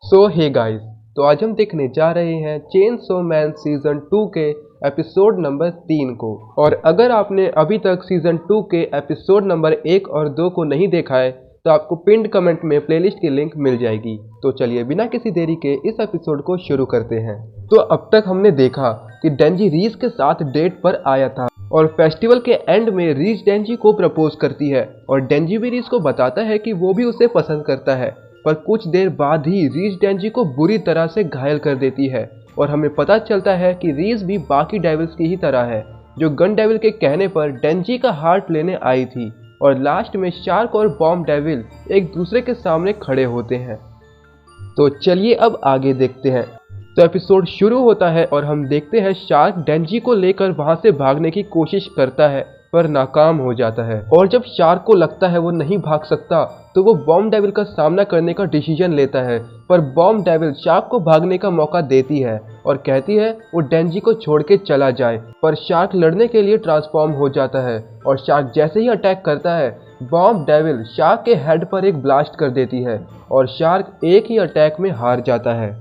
Hey guys, तो आज हम देखने जा रहे हैं चेनसो मैन सीजन 2 के एपिसोड नंबर 3 को। और अगर आपने अभी तक सीजन 2 के एपिसोड नंबर 1 और 2 को नहीं देखा है तो आपको पिंड कमेंट में प्लेलिस्ट की लिंक मिल जाएगी। तो चलिए बिना किसी देरी के इस एपिसोड को शुरू करते हैं। तो अब तक हमने देखा कि डेंजी रीज के साथ डेट पर आया था और फेस्टिवल के एंड में रीज डेंजी को प्रपोज करती है और डेंजी भी रीज को बताता है कि वो भी उसे पसंद करता है। पर कुछ देर बाद ही रीज डेंजी को बुरी तरह से घायल कर देती है और हमें पता चलता है कि रीज भी बाकी डेविल्स की ही तरह है जो गन डेविल के कहने पर डेंजी का हार्ट लेने आई थी। और लास्ट में शार्क और बॉम्ब डेविल एक दूसरे के सामने खड़े होते हैं। तो चलिए अब आगे देखते हैं। तो एपिसोड शुरू होता है और हम देखते हैं शार्क डेंजी को लेकर वहां से भागने की कोशिश करता है पर नाकाम हो जाता है। और जब शार्क को लगता है वो नहीं भाग सकता तो वो बॉम्ब डेविल का सामना करने का डिसीजन लेता है। पर बॉम्ब डेविल शार्क को भागने का मौका देती है और कहती है वो डेंजी को छोड़ के चला जाए। पर शार्क लड़ने के लिए ट्रांसफॉर्म हो जाता है और शार्क जैसे ही अटैक करता है बॉम्ब डेविल शार्क के हेड पर एक ब्लास्ट कर देती है और शार्क एक ही अटैक में हार जाता है।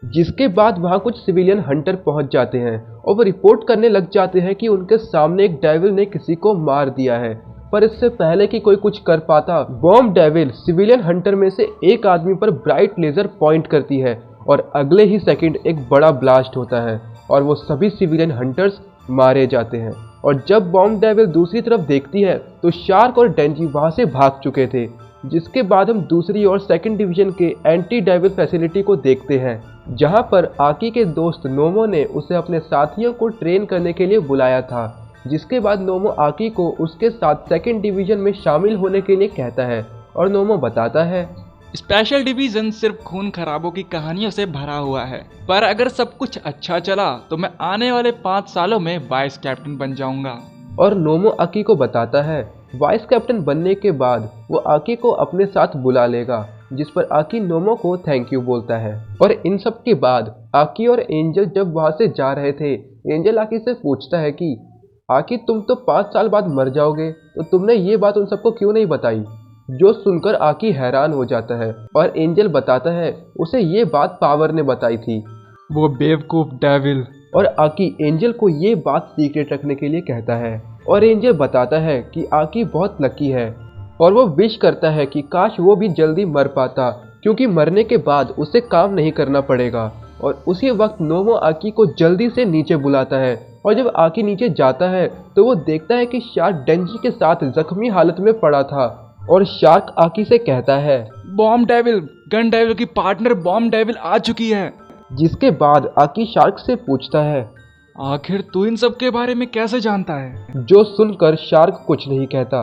जिसके बाद वहां कुछ सिविलियन हंटर पहुंच जाते हैं और वो रिपोर्ट करने लग जाते हैं कि उनके सामने एक डेविल ने किसी को मार दिया है। पर इससे पहले कि कोई कुछ कर पाता बॉम्ब डेविल सिविलियन हंटर में से एक आदमी पर ब्राइट लेजर पॉइंट करती है और अगले ही सेकंड एक बड़ा ब्लास्ट होता है और वो सभी सिविलियन हंटर्स मारे जाते हैं। और जब बॉम्ब डेविल दूसरी तरफ देखती है तो शार्क और डेंजी वहां से भाग चुके थे। जिसके बाद हम दूसरी और सेकंड डिवीजन के एंटी डेविल फैसिलिटी को देखते हैं जहां पर आकी के दोस्त नोमो ने उसे अपने साथियों को ट्रेन करने के लिए बुलाया था। जिसके बाद नोमो आकी को उसके साथ सेकंड डिवीजन में शामिल होने के लिए कहता है और नोमो बताता है स्पेशल डिवीजन सिर्फ खून खराबों की कहानियों से भरा हुआ है, पर अगर सब कुछ अच्छा चला तो मैं आने वाले 5 सालों में वाइस कैप्टन बन जाऊंगा। और नोमो आकी को बताता है वाइस कैप्टन बनने के बाद वो आकी को अपने साथ बुला लेगा। जिस पर आकी नोमो को थैंक यू बोलता है। और इन सब के बाद आकी और एंजल जब वहां से जा रहे थे एंजल आकी से पूछता है कि आकी तुम तो 5 साल बाद मर जाओगे तो तुमने ये बात उन सबको क्यों नहीं बताई। जो सुनकर आकी हैरान हो जाता है और एंजल बताता है उसे ये बात पावर ने बताई थी। वो बेवकूफ डेविल। और आकी एंजल को ये बात सीक्रेट रखने के लिए कहता है और एंजल बताता है कि आकी बहुत लकी है और वो विश करता है कि काश वो भी जल्दी मर पाता क्योंकि मरने के बाद उसे काम नहीं करना पड़ेगा। और उसी वक्त नोमो आकी को जल्दी से नीचे बुलाता है और जब आकी नीचे जाता है तो वो देखता है कि शार्क डेंजी के साथ जख्मी हालत में पड़ा था। और शार्क आकी से कहता है बॉम्ब डेविल, गन डेविल की पार्टनर बॉम्ब डेविल आ चुकी है। जिसके बाद आकी शार्क से पूछता है आखिर तू इन सब के बारे में कैसे जानता है। जो सुनकर शार्क कुछ नहीं कहता।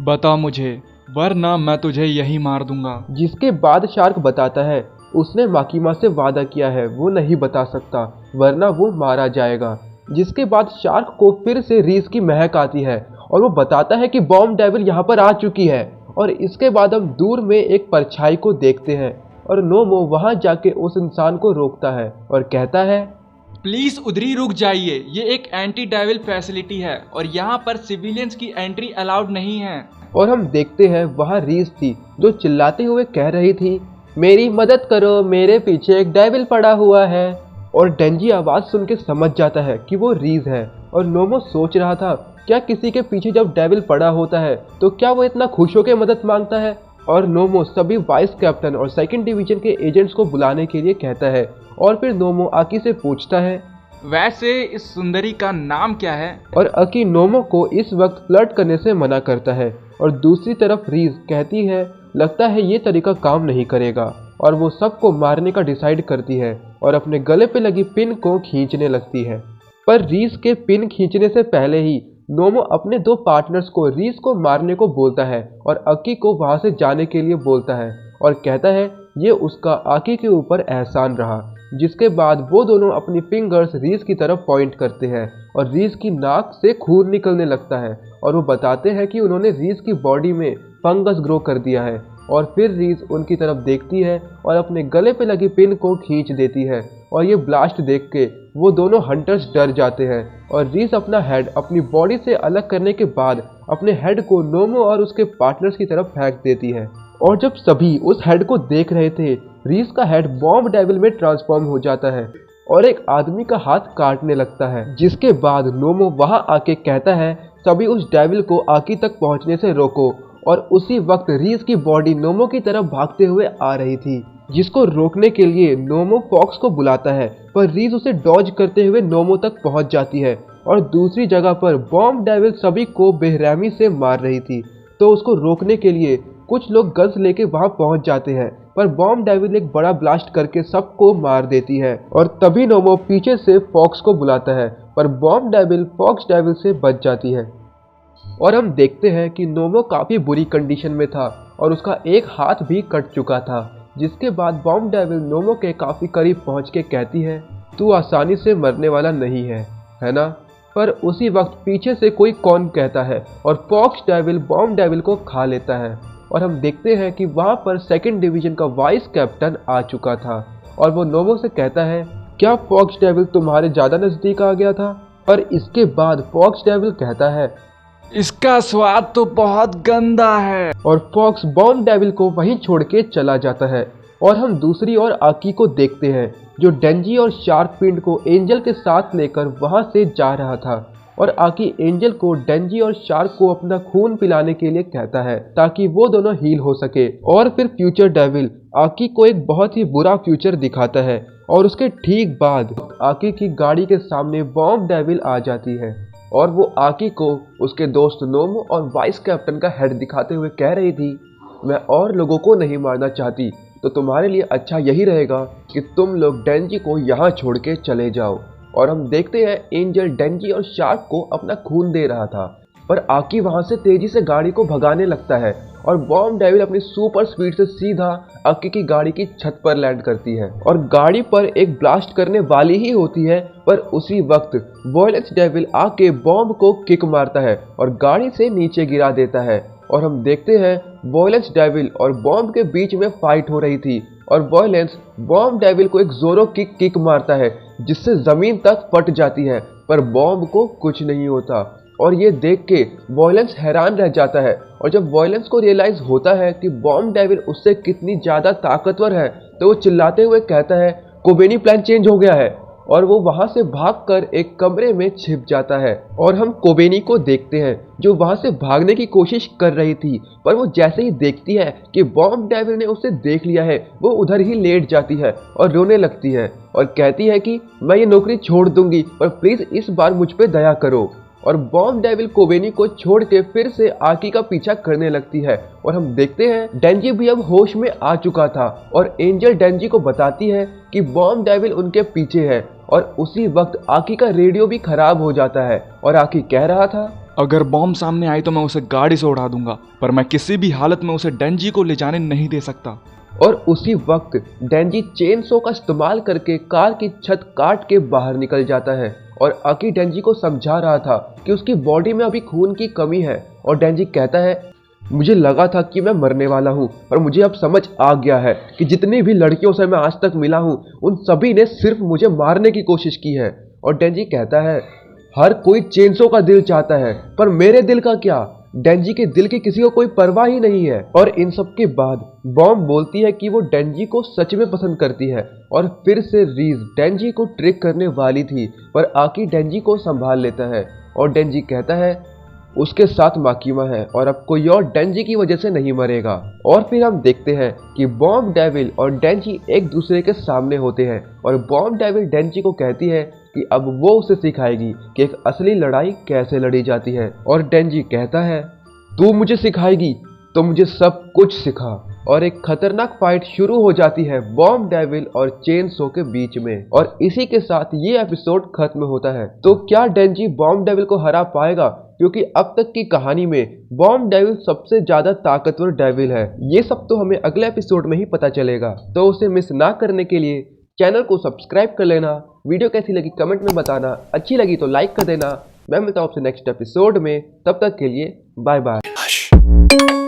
बता मुझे वरना मैं तुझे यही मार दूंगा। जिसके बाद शार्क बताता है उसने माकीमा से वादा किया है वो नहीं बता सकता वरना वो मारा जाएगा। जिसके बाद शार्क को फिर से रीस की महक आती है और वो बताता है कि बॉम्ब डेविल यहाँ पर आ चुकी है। और इसके बाद हम दूर में एक परछाई को देखते हैं और नोमो वहां जाके उस इंसान को रोकता है और कहता है प्लीज उधर ही रुक जाइए, ये एक एंटी डेविल फैसिलिटी है और यहाँ पर सिविलियंस की एंट्री अलाउड नहीं है। और हम देखते हैं वहां रीस थी जो चिल्लाते हुए कह रही थी मेरी मदद करो, मेरे पीछे एक डेविल पड़ा हुआ है। और डेंजी आवाज सुन के समझ जाता है कि वो रीज है। और नोमो सोच रहा था क्या किसी के पीछे जब डेविल पड़ा होता है तो क्या वो इतना खुश होकर मदद मांगता है। और नोमो सभी वाइस कैप्टन और सेकंड डिवीजन के एजेंट्स को बुलाने के लिए कहता है और फिर नोमो आकी से पूछता है वैसे इस सुंदरी का नाम क्या है। और आकी नोमो को इस वक्त फ्लर्ट करने से मना करता है। और दूसरी तरफ रीज कहती है लगता है ये तरीका काम नहीं करेगा और वो सबको मारने का डिसाइड करती है और अपने गले पे लगी पिन को खींचने लगती है। पर रीस के पिन खींचने से पहले ही नोमो अपने 2 पार्टनर्स को रीस को मारने को बोलता है और आकी को वहां से जाने के लिए बोलता है और कहता है ये उसका आकी के ऊपर एहसान रहा। जिसके बाद वो दोनों अपनी फिंगर्स रीस की तरफ पॉइंट करते हैं और रीस की नाक से खून निकलने लगता है और वो बताते हैं कि उन्होंने रीस की बॉडी में फंगस ग्रो कर दिया है। और फिर रीस उनकी तरफ देखती है और अपने गले पे लगी पिन को खींच देती है और ये ब्लास्ट देख के वो दोनों हंटर्स डर जाते हैं। और रीस अपना हेड अपनी बॉडी से अलग करने के बाद अपने हेड को नोमो और उसके पार्टनर्स की तरफ फेंक देती है। और जब सभी उस हेड को देख रहे थे, रीस का हेड बॉम्ब डेविल में ट्रांसफॉर्म हो जाता है और एक आदमी का हाथ काटने लगता है, जिसके बाद नोमो वहां आके कहता है सभी उस डेविल को आकी तक पहुंचने से रोको। और उसी वक्त रीस की बॉडी नोमो की तरफ भागते हुए आ रही थी, जिसको रोकने के लिए नोमो फॉक्स को बुलाता है, पर रीस उसे डॉज करते हुए नोमो तक पहुंच जाती है। और दूसरी जगह पर बॉम्ब डेविल सभी को बेरहमी से मार रही थी, तो उसको रोकने के लिए कुछ लोग गन्स लेके वहां पहुंच जाते हैं, पर बॉम्ब डेविल एक बड़ा ब्लास्ट करके सबको मार देती है। और तभी नोमो पीछे से फॉक्स को बुलाता है, पर बॉम्ब डेविल फॉक्स डेविल से बच जाती है। और हम देखते हैं कि नोमो काफी बुरी कंडीशन में था और उसका एक हाथ भी कट चुका था, जिसके बाद बॉम्ब डेविल नोमो के काफी करीब पहुंच के कहती है तू आसानी से मरने वाला नहीं है ना। पर उसी वक्त पीछे से कोई कौन कहता है और फॉक्स डेविल बॉम्ब डेविल को खा लेता है। और हम देखते हैं कि वहां पर सेकंड डिवीजन का वाइस कैप्टन आ चुका था और वो नोमो से कहता है क्या फॉक्स डेविल तुम्हारे ज्यादा नजदीक आ गया था। और इसके बाद फॉक्स डेविल कहता है इसका स्वाद तो बहुत गंदा है। और फॉक्स बॉम्ब डेविल को वहीं छोड़ के चला जाता है। और हम दूसरी ओर आकी को देखते हैं, जो डेंजी और शार्क पिंड को एंजल के साथ लेकर वहां से जा रहा था। और आकी एंजल को डेंजी और शार्क को अपना खून पिलाने के लिए कहता है ताकि वो दोनों हील हो सके। और फिर फ्यूचर डेविल आकी को एक बहुत ही बुरा फ्यूचर दिखाता है और उसके ठीक बाद आकी की गाड़ी के सामने बॉम्ब डेविल आ जाती है और वो आकी को उसके दोस्त नोमो और वाइस कैप्टन का हेड दिखाते हुए कह रही थी मैं और लोगों को नहीं मारना चाहती, तो तुम्हारे लिए अच्छा यही रहेगा कि तुम लोग डेंजी को यहाँ छोड़ के चले जाओ। और हम देखते हैं एंजल डेंजी और शार्क को अपना खून दे रहा था, पर आकी वहां से तेजी से गाड़ी को भगाने लगता है और बॉम्ब डेविल अपनी सुपर स्पीड से सीधा आकी की गाड़ी की छत पर लैंड करती है और गाड़ी पर एक ब्लास्ट करने वाली ही होती है। पर उसी वक्त वॉयलेंस डेविल आके बॉम्ब को किक मारता है और गाड़ी से नीचे गिरा देता है। और हम देखते हैं वॉयलेंस डेविल और बॉम्ब के बीच में फाइट हो रही थी और वॉयलेंस बॉम्ब डेविल को एक जोरों किक मारता है, जिससे जमीन तक फट जाती है, पर बॉम्ब को कुछ नहीं होता। और ये देख के वॉयलेंस हैरान रह जाता है और जब वॉयलेंस को रियलाइज होता है कि बॉम्ब डेविल उससे कितनी ज़्यादा ताकतवर है, तो वो चिल्लाते हुए कहता है कोबेनी प्लान चेंज हो गया है। और वो वहां से भागकर एक कमरे में छिप जाता है और हम कोबेनी को देखते हैं जो वहां से भागने की कोशिश कर रही थी, पर वो जैसे ही देखती है कि बॉम्ब डेविल ने उसे देख लिया है, वो उधर ही लेट जाती है और रोने लगती है और कहती है कि मैं ये नौकरी छोड़ दूंगी, पर प्लीज इस बार मुझ पे दया करो। और बॉम्ब डेविल कोबेनी को छोड़ के फिर से आकी का पीछा करने लगती है और हम देखते हैं डेंजी भी अब होश में आ चुका था और एंजल डेंजी को बताती है कि बॉम्ब डेविल उनके पीछे है। और उसी वक्त आकी का रेडियो भी खराब हो जाता है और आकी कह रहा था अगर बॉम्ब सामने आई तो मैं उसे गाड़ी से उड़ा दूंगा, पर मैं किसी भी हालत में उसे डेंजी को ले जाने नहीं दे सकता। और उसी वक्त डेंजी चेन सो का इस्तेमाल करके कार की छत काट के बाहर निकल जाता है और आकी डेंजी को समझा रहा था कि उसकी बॉडी में अभी खून की कमी है। और डेंजी कहता है मुझे लगा था कि मैं मरने वाला हूँ, पर मुझे अब समझ आ गया है कि जितनी भी लड़कियों से मैं आज तक मिला हूँ उन सभी ने सिर्फ मुझे मारने की कोशिश की है। और डेंजी कहता है हर कोई चेनसो का दिल चाहता है, पर मेरे दिल का क्या। डेंजी के दिल की किसी को कोई परवाह ही नहीं है। और इन सब के बाद बॉम्ब बोलती है कि वो डेंजी को सच में पसंद करती है और फिर से रीज डेंजी को ट्रिक करने वाली थी, पर आकी डेंजी को संभाल लेता है और डेंजी कहता है उसके साथ माकीमा है और अब कोई और डेंजी की वजह से नहीं मरेगा। और फिर हम देखते हैं कि बॉम्ब डेविल और डेंजी एक दूसरे के सामने होते हैं और बॉम्ब डेविल डेंजी को कहती है कि अब वो उसे सिखाएगी कि एक असली लड़ाई कैसे लड़ी जाती है। और डेंजी कहता है तू मुझे सिखाएगी तो मुझे सब कुछ सिखा। और एक खतरनाक फाइट शुरू हो जाती है बॉम्ब डेविल और चेन सो के बीच में और इसी के साथ ये एपिसोड खत्म होता है। तो क्या डेंजी बॉम्ब डेविल को हरा पाएगा, क्योंकि अब तक की कहानी में बॉम्ब डेविल सबसे ज्यादा ताकतवर डेविल है। ये सब तो हमें अगले एपिसोड में ही पता चलेगा, तो उसे मिस ना करने के लिए चैनल को सब्सक्राइब कर लेना। वीडियो कैसी लगी कमेंट में बताना, अच्छी लगी तो लाइक कर देना। मैं मिलता हूं आपसे नेक्स्ट एपिसोड में, तब तक के लिए बाय बाय।